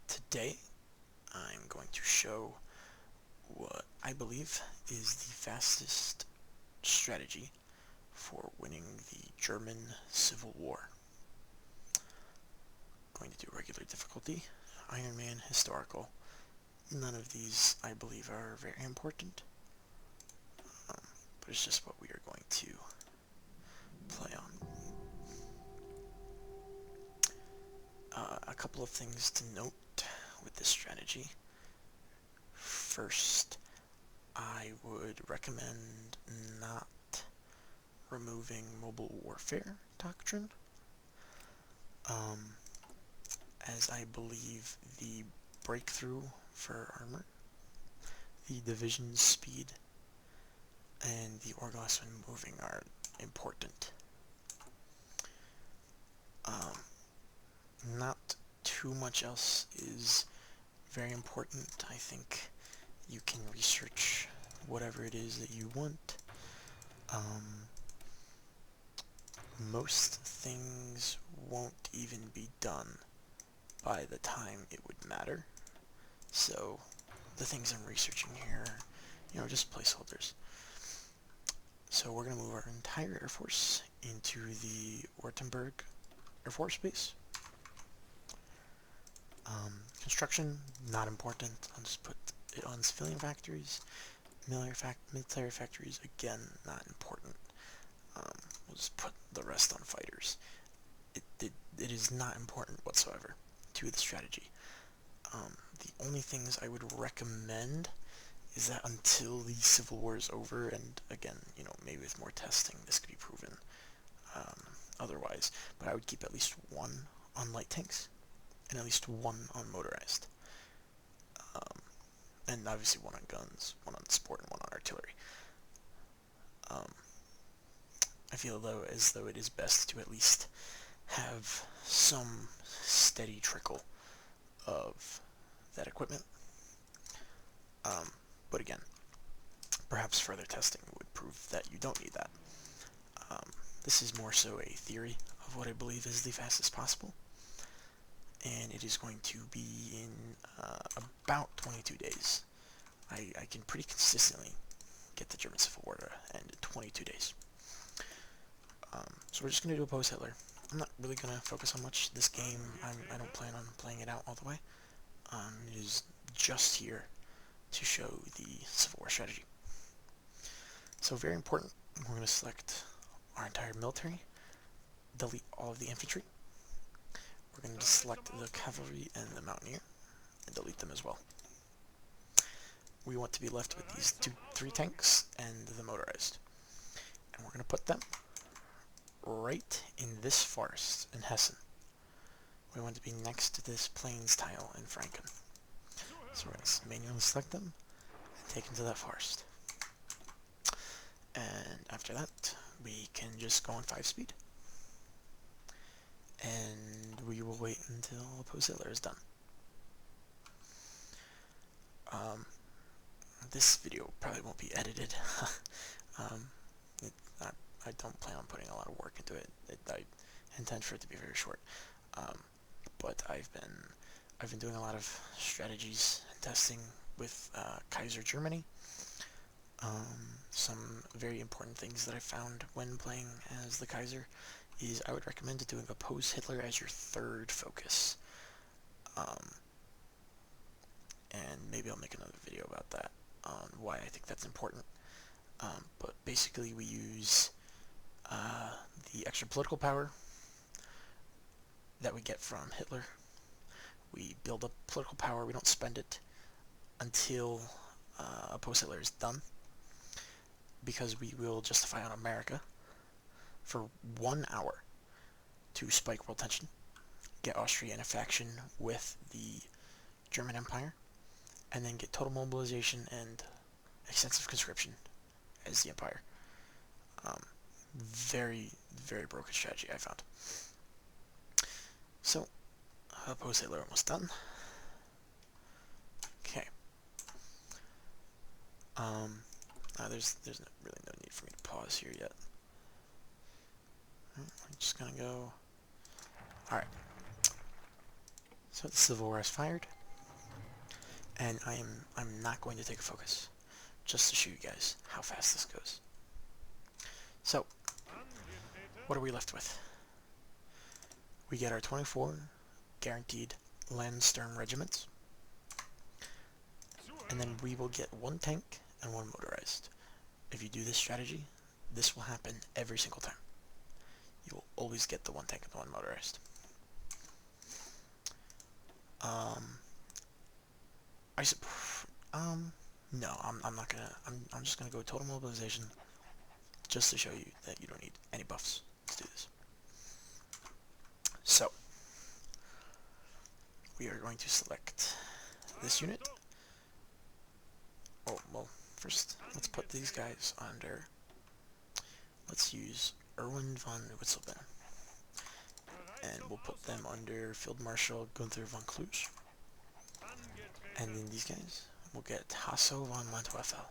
Today I'm going to show what I believe is the fastest strategy for winning the German Civil War. Going to do regular difficulty, Iron Man, historical. None of these I believe are very important, but it's just what we are going to play on. A couple of things to note with this strategy. First, I would recommend not removing mobile warfare doctrine, as I believe the breakthrough for armor, the division speed, and the Orglass when moving are important. Not too much else is very important. I think you can research whatever it is that you want. Most things won't even be done by the time it would matter. So the things I'm researching here, just placeholders. So we're going to move our entire Air Force into the Wartenberg Air Force Base. Construction, not important. I'll just put it on civilian factories. Military factories, again, not important. We'll just put the rest on fighters. It is not important whatsoever to the strategy. The only things I would recommend is that until the Civil War is over, and again, maybe with more testing, this could be proven otherwise, but I would keep at least one on light tanks, and at least one on motorized. And obviously one on guns, one on support, and one on artillery. I feel as though it is best to at least have some steady trickle of that equipment. But again, perhaps further testing would prove that you don't need that. This is more so a theory of what I believe is the fastest possible, and it is going to be in about 22 days. I can pretty consistently get the German Civil War to end in 22 days. So we're just going to do a post-Hitler. I'm not really going to focus on much this game. I don't plan on playing it out all the way. It is just here to show the Civil War strategy. So very important, we're going to select our entire military, delete all of the infantry. We're going to select the cavalry and the mountaineer, and delete them as well. We want to be left with these 3 tanks and the motorized. And we're going to put them right in this forest in Hessen. We want to be next to this plains tile in Franken. So we're going to manually select them and take them to that forest. And after that, we can just go on 5-speed. And we will wait until post-Hitler is done. This video probably won't be edited. I don't plan on putting a lot of work into it. I intend for it to be very short. But I've been doing a lot of strategies and testing with Kaiser Germany. Some very important things that I found when playing as the Kaiser is I would recommend doing a post-Hitler as your 3rd focus. And maybe I'll make another video about that, on why I think that's important. But basically we use the extra political power that we get from Hitler. We build up political power, we don't spend it until a post-Hitler is done, because we will justify on America for 1 hour to spike world tension, get Austria in a faction with the German Empire, and then get total mobilization and extensive conscription as the Empire. Very, very broken strategy, I found. So, post-Hitler almost done. Okay. There's really no need for me to pause here yet. I'm just gonna go. Alright. So the Civil War has fired, and I'm not going to take a focus, just to show you guys how fast this goes. So, what are we left with? We get our 24 guaranteed Landsturm regiments, and then we will get 1 tank and 1 motorized. If you do this strategy, this will happen every single time. You will always get the 1 tank and the 1 motorized. No, I'm not gonna, I'm just gonna go total mobilization, just to show you that you don't need any buffs to do this. So, we are going to select this unit. Oh, well, first, let's put these guys under, let's use Erwin von Witzelben, and we'll put them under Field Marshal Gunther von Kluge. And then these guys will get Hasso von Manteuffel.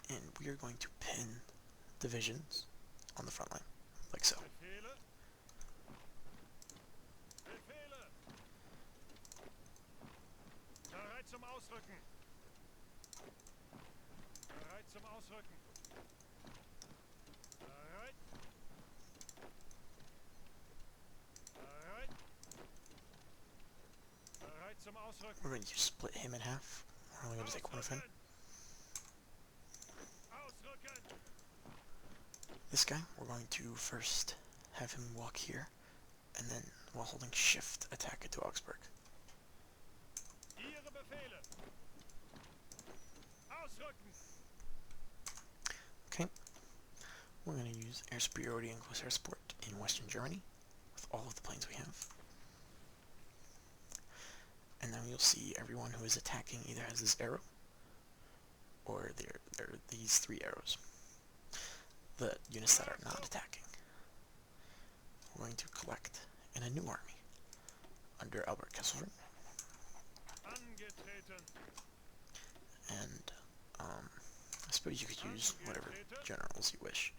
And we are going to pin divisions on the front line, like so. We're going to split him in half. We're only going to take one of him. This guy, we're going to first have him walk here, and then, while holding shift, attack into Augsburg. Okay. We're going to use air superiority and close air support in Western Germany, with all of the planes we have. And then you'll see everyone who is attacking either has this arrow, or they're these 3 arrows. The units that are not attacking, we're going to collect in a new army under Albert Kesselring. And I suppose you could use whatever generals you wish,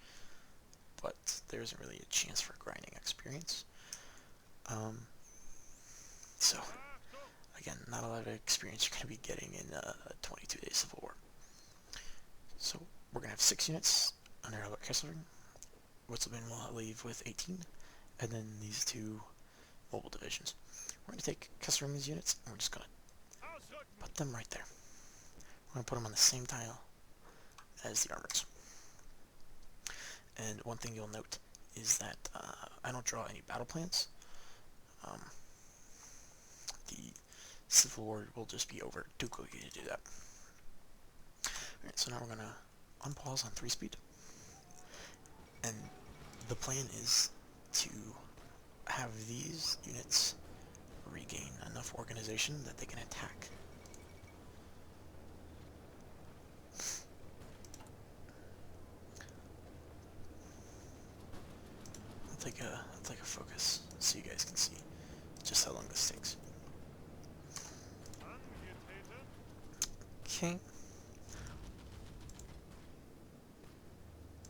but there isn't really a chance for grinding experience. So again, not a lot of experience you're going to be getting in a 22-day Civil War. So we're going to have 6 units under Albert Kesselring. Witzelben will leave with 18, and then these 2 mobile divisions. We're going to take Kesselring's units, and we're just going to put them right there. We're going to put them on the same tile as the armors. And one thing you'll note is that I don't draw any battle plans. The Civil War will just be over too quickly to do that. Alright, so now we're going to unpause on 3-speed. And the plan is to have these units regain enough organization that they can attack. I'll take a focus so you guys can see just how long this takes. Okay.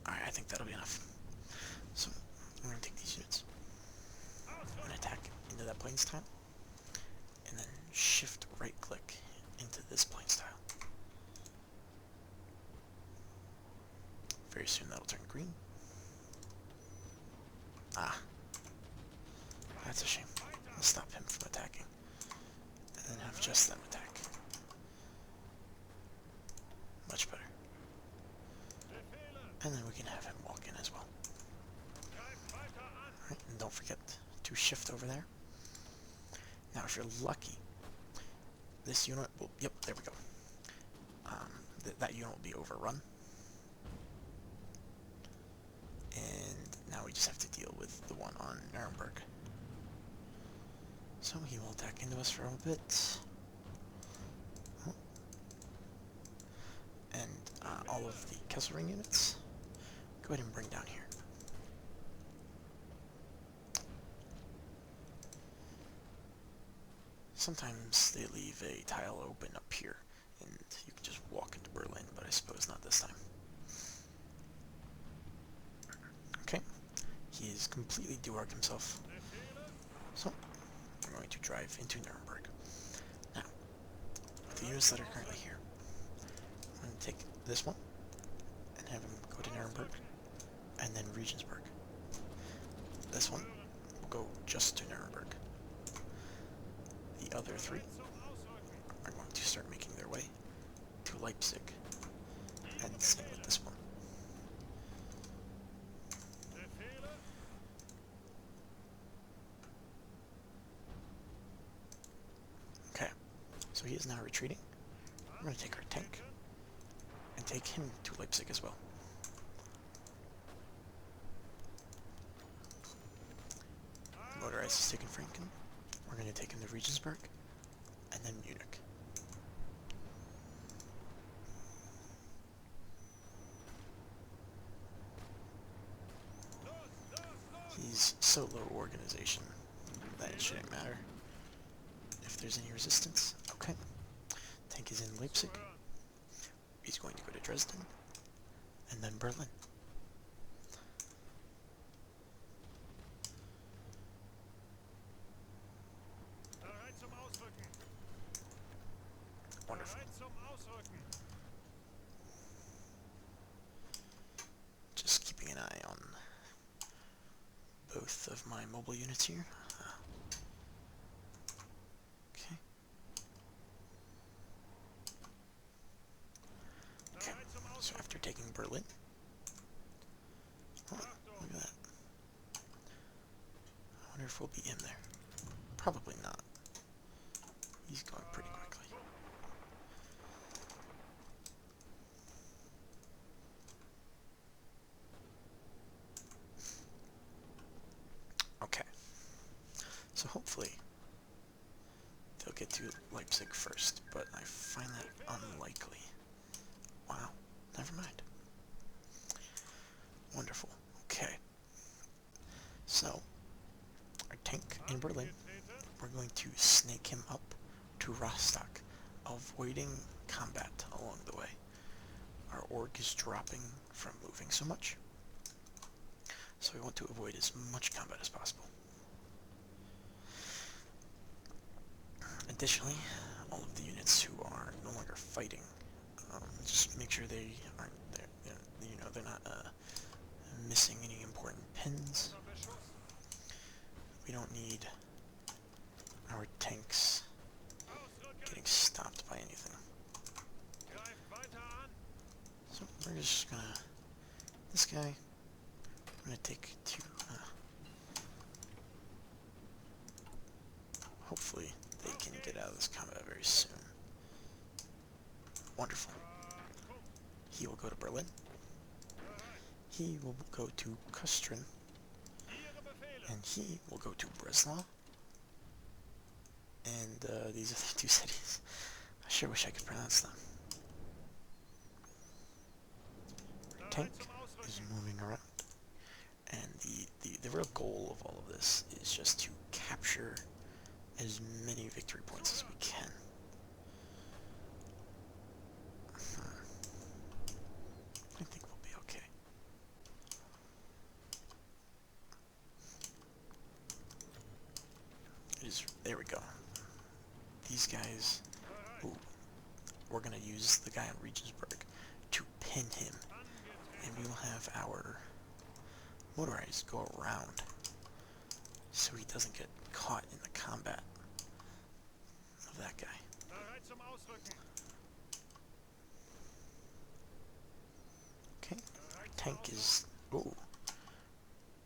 Alright, I think that'll be enough. So, I'm going to take these units. I'm going to attack into that planes tile, and then shift right click into this planes tile. Very soon that'll turn green. Ah. That's a shame. I'll stop him from attacking. And then have just them attack. Much better. And then we can have him walk in as well. Alright, and don't forget to shift over there. Now if you're lucky, this unit will, yep, there we go. That unit will be overrun. And now we just have to deal with the one on Nuremberg. So he will attack into us for a bit. And all of the Kesselring units, go ahead and bring down here. Sometimes they leave a tile open up here, and you can just walk into Berlin, but I suppose not this time. Okay, He is completely Duark himself. So, I'm going to drive into Nuremberg. Now, with the units that are currently here, I'm going to take this one and have him go to Nuremberg, and then Regensburg. This one will go just to Nuremberg. The other three are going to start making their way to Leipzig, and same with this one. Okay, so he is now retreating. We're going to take our tank and take him to Leipzig as well. Motorized is taken Franken. We're going to take him to Regensburg, and then Munich. He's so low organization that it shouldn't matter if there's any resistance. Okay. Tank is in Leipzig. He's going to go to Dresden, and then Berlin. Wonderful. Just keeping an eye on both of my mobile units here. Okay. Okay, so after taking Berlin, oh, look at that. I wonder if we'll be in there. Probably not. He's going pretty quickly. Okay. So hopefully they'll get to Leipzig first, but I find that unlikely. Wow. Never mind. Wonderful. Okay. So, our tank in Berlin, we're going to snake him up to Rostock, avoiding combat along the way. Our org is dropping from moving so much, so we want to avoid as much combat as possible. Additionally, all of the units who are no longer fighting, just make sure they aren't there. You know, they're not missing any important pins. We don't need our tanks getting stopped by anything. So we're just gonna, this guy, I'm gonna take to, hopefully they can get out of this combat very soon. Wonderful. He will go to Berlin. He will go to Kustrin. And he will go to Breslau. And these are the two cities. I sure wish I could pronounce them. Our tank is moving around. And the real goal of all of this is just to capture as many victory points as we can. I think we'll be okay. There we go. These guys, ooh, we're gonna use the guy in Regensburg to pin him, and we will have our motorized go around so he doesn't get caught in the combat of that guy. Okay, our tank is, ooh,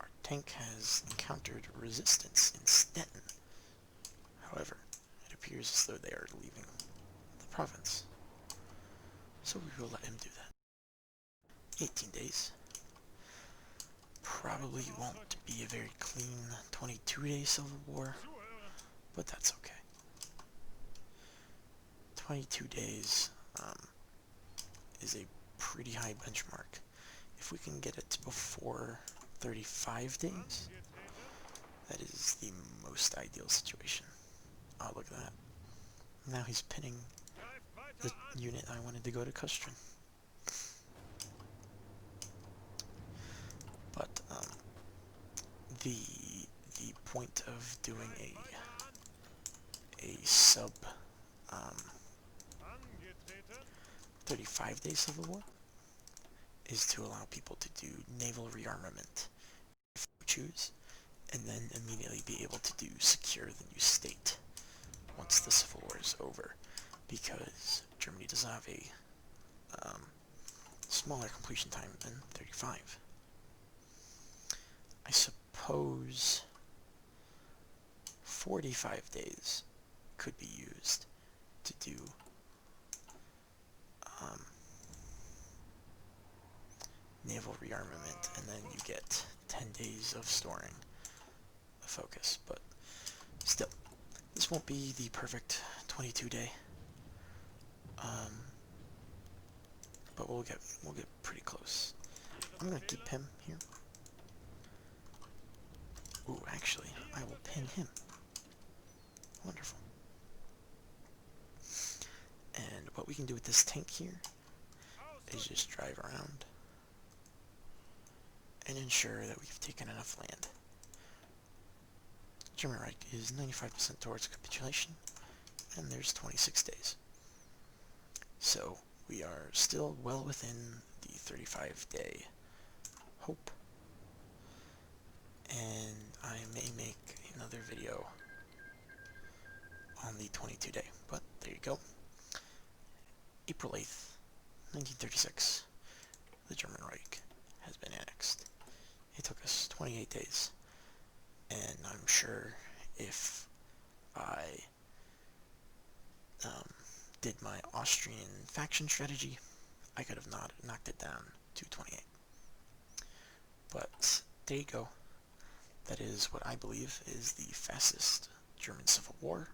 our tank has encountered resistance in Stettin. However, it appears as though they are leaving the province. So we will let him do that. 18 days. Probably won't be a very clean 22-day civil war, but that's okay. 22 days is a pretty high benchmark. If we can get it before 35 days, that is the most ideal situation. Oh, look at that. Now he's pinning the unit I wanted to go to Kustrin. But, the the point of doing a sub um, 35-day civil war is to allow people to do naval rearmament if you choose, and then immediately be able to do secure the new state once the civil war is over, because Germany does have a smaller completion time than 35. I suppose 45 days could be used to do naval rearmament, and then you get 10 days of storing the focus, but still, this won't be the perfect 22-day, but we'll get pretty close. I'm gonna keep him here. Ooh, actually, I will pin him. Wonderful. And what we can do with this tank here is just drive around and ensure that we've taken enough land. German Reich is 95% towards capitulation, and there's 26 days. So we are still well within the 35-day hope, and I may make another video on the 22-day, but there you go. April 8th, 1936, the German Reich has been annexed. It took us 28 days, and I'm sure if I did my Austrian faction strategy, I could have knocked it down to 28. But there you go. That is what I believe is the fastest German Civil War.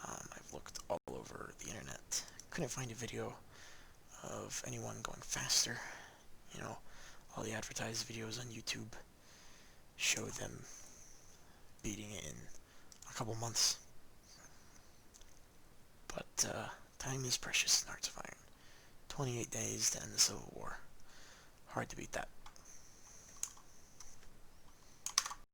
I've looked all over the internet. Couldn't find a video of anyone going faster. You know, all the advertised videos on YouTube show them beating it in a couple months. But time is precious in Hearts of Iron. 28 days to end the Civil War. Hard to beat that.